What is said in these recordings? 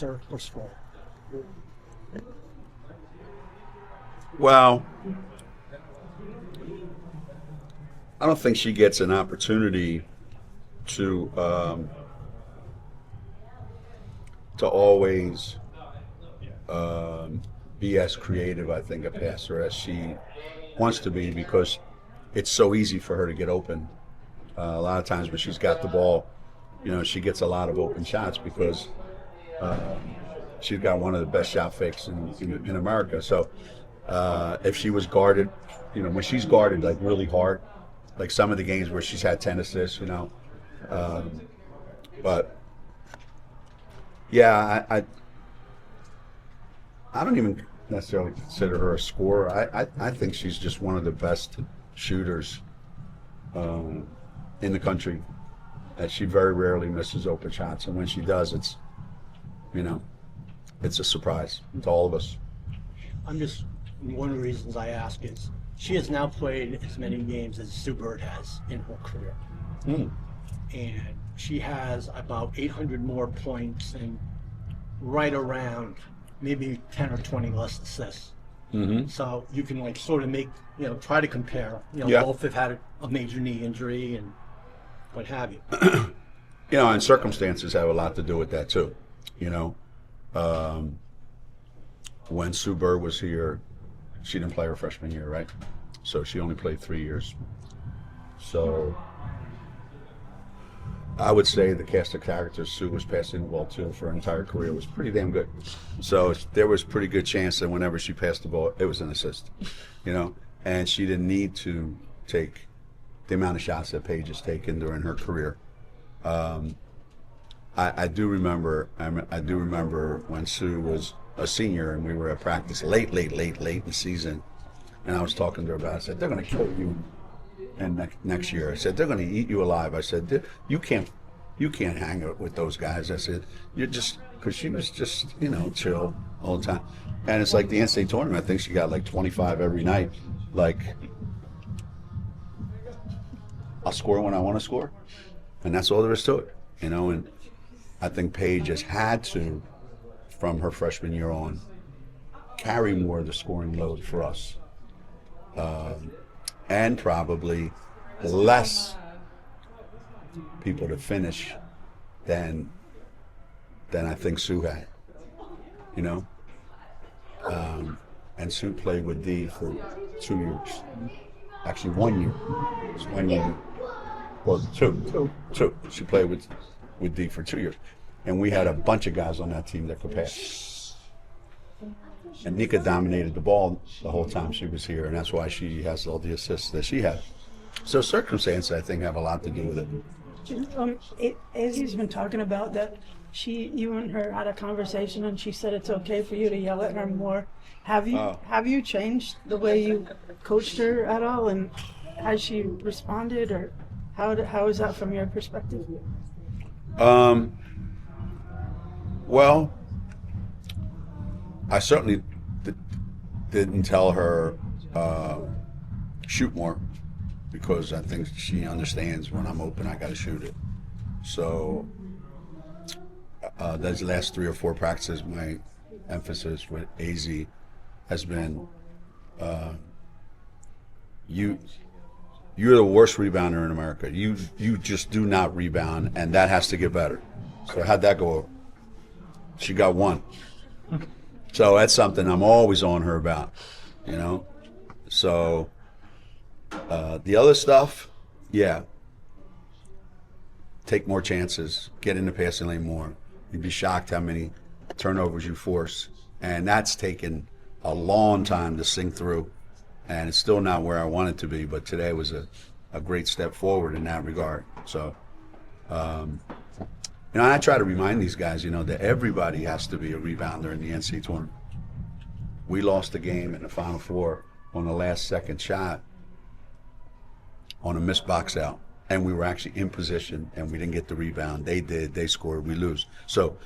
or score? Well, I don't think she gets an opportunity to always be as creative, I think, a passer as she wants to be, because it's so easy for her to get open. A lot of times when she's got the ball, she gets a lot of open shots because she's got one of the best shot fakes in America. So if she was guarded, when she's guarded like really hard, like some of the games where she's had 10 assists, but yeah, I don't even necessarily consider her a scorer. I think she's just one of the best shooters in the country. That she very rarely misses open shots, and when she does, it's a surprise to all of us. One of the reasons I ask is she has now played as many games as Sue Bird has in her career. And she has about 800 more points and right around maybe 10 or 20 less assists. So you can sort of make, try to compare. Both have had a major knee injury and what have you. And circumstances have a lot to do with that too. When Sue Bird was here, she didn't play her freshman year, right? So she only played 3 years. So I would say the cast of characters Sue was passing the ball to for her entire career was pretty damn good. So there was pretty good chance that whenever she passed the ball, it was an assist, and she didn't need to take the amount of shots that Paige has taken during her career. I do remember when Sue was a senior and we were at practice late in the season, and I was talking to her about it. I said, they're going to kill you and next year. I said, they're going to eat you alive. I said, you can't hang out with those guys. I said, you're just, because she was just, chill all the time. And it's like the NCAA tournament, I think she got like 25 every night. Like, I'll score when I want to score, and that's all there is to it, and I think Paige has had to, from her freshman year on, carry more of the scoring load for us, and probably less people to finish than I think Sue had, and Sue played with Dee for 2 years, actually 1 year. It was 1 year. Well, two. She played with Dee for 2 years. And we had a bunch of guys on that team that could pass. And Nika dominated the ball the whole time she was here, and that's why she has all the assists that she had. So circumstances, I think, have a lot to do with it. Izzy's been talking about that you and her had a conversation, and she said it's okay for you to yell at her more. Have you changed the way you coached her at all, and has she responded, or how is that from your perspective? Well, I certainly didn't tell her shoot more, because I think she understands when I'm open, I got to shoot it. So those last 3 or 4 practices, my emphasis with AZ has been, you're the worst rebounder in America. You just do not rebound, and that has to get better. So how'd that go over? She got 1. So that's something I'm always on her about, So the other stuff, yeah. Take more chances, get in the passing lane more. You'd be shocked how many turnovers you force. And that's taken a long time to sink through. And it's still not where I want it to be, but today was a great step forward in that regard. So, I try to remind these guys, that everybody has to be a rebounder in the NCAA tournament. We lost the game in the Final Four on the last second shot on a missed box out. And we were actually in position, and we didn't get the rebound. They did. They scored. We lose. So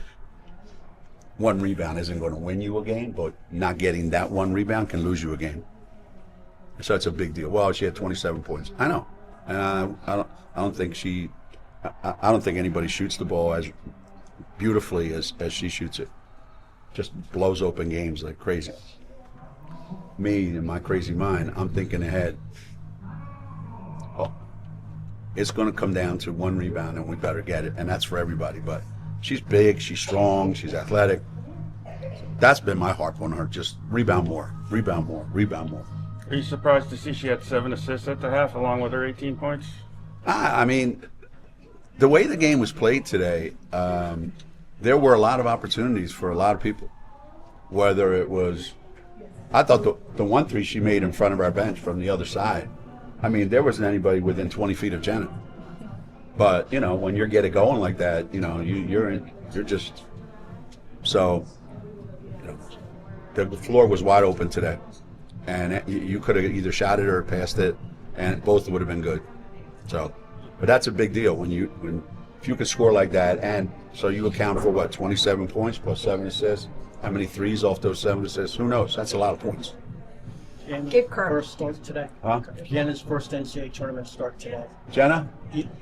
one rebound isn't going to win you a game, but not getting that one rebound can lose you a game. So it's a big deal. Well, she had 27 points. I know. And I don't think anybody shoots the ball as beautifully as she shoots it. just blows open games like crazy. Me, in my crazy mind, I'm thinking ahead. Oh, it's going to come down to one rebound, and we better get it, and that's for everybody. But she's big, she's strong, she's athletic. That's been my harp on her, just rebound more, rebound more, rebound more. Are you surprised to see she had 7 assists at the half along with her 18 points? I mean, the way the game was played today, there were a lot of opportunities for a lot of people. Whether it was, I thought the 1-3 she made in front of our bench from the other side, I mean, there wasn't anybody within 20 feet of Jenna. But, you know, when you get it going like that, you know, you're just, so, you know, the floor was wide open today. And you could have either shot it or passed it, and both would have been good. So, but that's a big deal if you can score like that, and so you account for what, 27 points plus 7 assists. How many threes off those 7 assists? Who knows? That's a lot of points. Give Kerr. First start today. Huh? Jenna's first NCAA tournament start today. Jenna?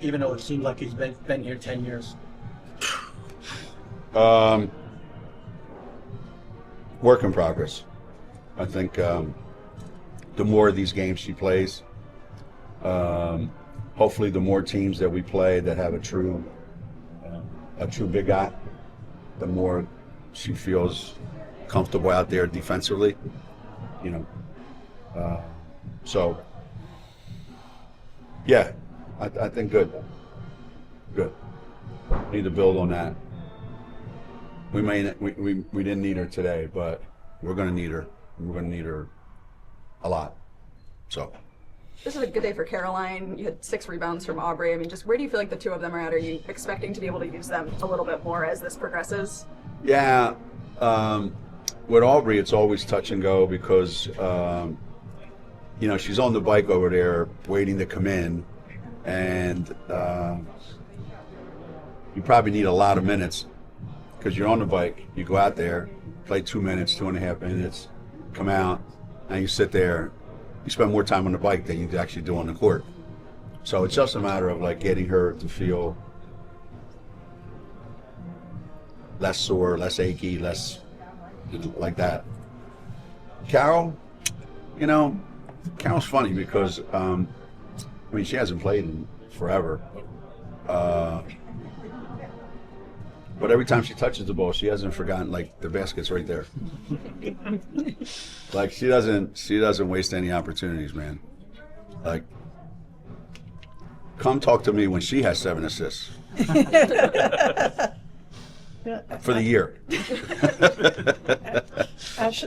Even though it seems like he's been here 10 years. Work in progress. I think the more of these games she plays, hopefully the more teams that we play that have a true big guy, the more she feels comfortable out there defensively, you know. So, yeah, I think good. Need to build on that. We didn't need her today, but we're going to need her. We're going to need her a lot. So. This is a good day for Caroline. You had 6 rebounds from Aubrey. I mean, just where do you feel like the two of them are at? Are you expecting to be able to use them a little bit more as this progresses? Yeah. With Aubrey, it's always touch and go because, you know, she's on the bike over there waiting to come in. And you probably need a lot of minutes because you're on the bike. You go out there, play 2 minutes, 2.5 minutes, come out, and you sit there. You spend more time on the bike than you actually do on the court. So it's just a matter of like getting her to feel less sore, less achy, less like that. Carol, you know, Carol's funny because, I mean, she hasn't played in forever. But every time she touches the ball, she hasn't forgotten, like, the basket's right there. Like, she doesn't waste any opportunities, man. Like, come talk to me when she has 7 assists. For the year.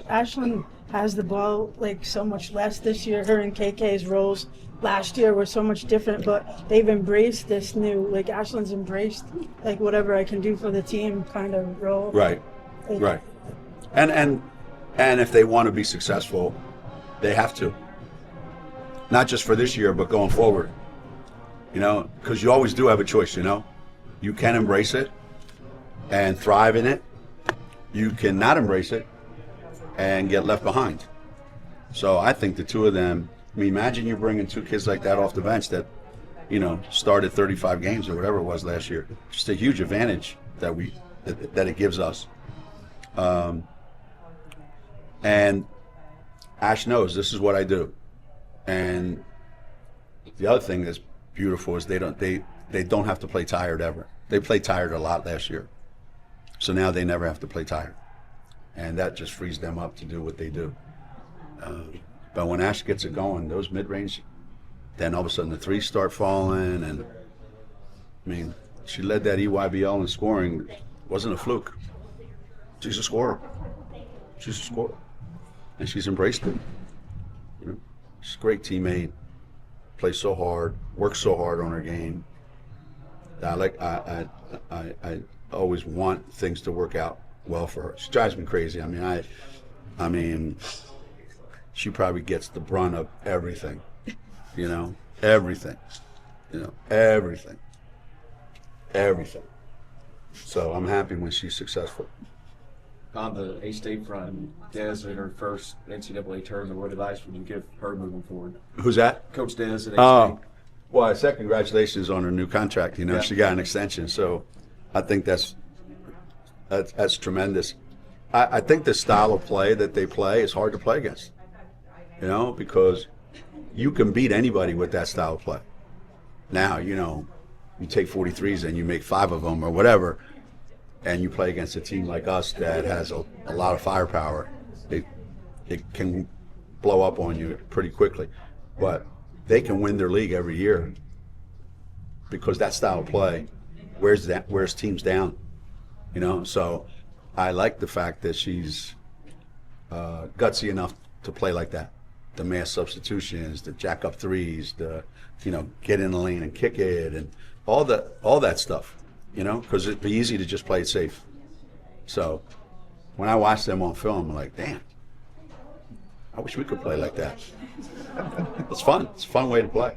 Ashlyn has the ball like so much less this year. Her and KK's roles last year were so much different, but they've embraced this new, like Ashlyn's embraced like whatever I can do for the team kind of role. Right, Like, right. And if they want to be successful, they have to. Not just for this year, but going forward. You know, because you always do have a choice, you know. You can embrace it and thrive in it. You cannot embrace it and get left behind. So I think the two of them, I mean, imagine you're bringing 2 kids like that off the bench that, you know, started 35 games or whatever it was last year. Just a huge advantage that it gives us. And Ash knows this is what I do. And the other thing that's beautiful is they don't have to play tired ever. They played tired a lot last year. So now they never have to play tired. And that just frees them up to do what they do. But when Ash gets it going, those mid-range, then all of a sudden the threes start falling. And, I mean, she led that EYBL in scoring. It wasn't a fluke. She's a scorer. She's a scorer. And she's embraced it. You know, she's a great teammate. Plays so hard. Works so hard on her game. I always want things to work out well for her. She drives me crazy. I mean, she probably gets the brunt of everything. You know, everything. You know, everything. Everything. So I'm happy when she's successful. On the A-State front, Des in her first NCAA tournament, what advice would you give her moving forward? Who's that? Coach Des at A-State. Oh, well, I said congratulations on her new contract. You know, Yeah. She got an extension, so I think that's tremendous. I think the style of play that they play is hard to play against, you know, because you can beat anybody with that style of play. Now, you know, you take 43s and you make 5 of them or whatever, and you play against a team like us that has a lot of firepower, it can blow up on you pretty quickly. But they can win their league every year because that style of play wears teams down, you know. So I like the fact that she's gutsy enough to play like that. The mass substitutions, the jack up threes, the, you know, get in the lane and kick it, and all that stuff, you know, because it'd be easy to just play it safe. So when I watch them on film, I'm like, damn, I wish we could play like that. It's fun. It's a fun way to play.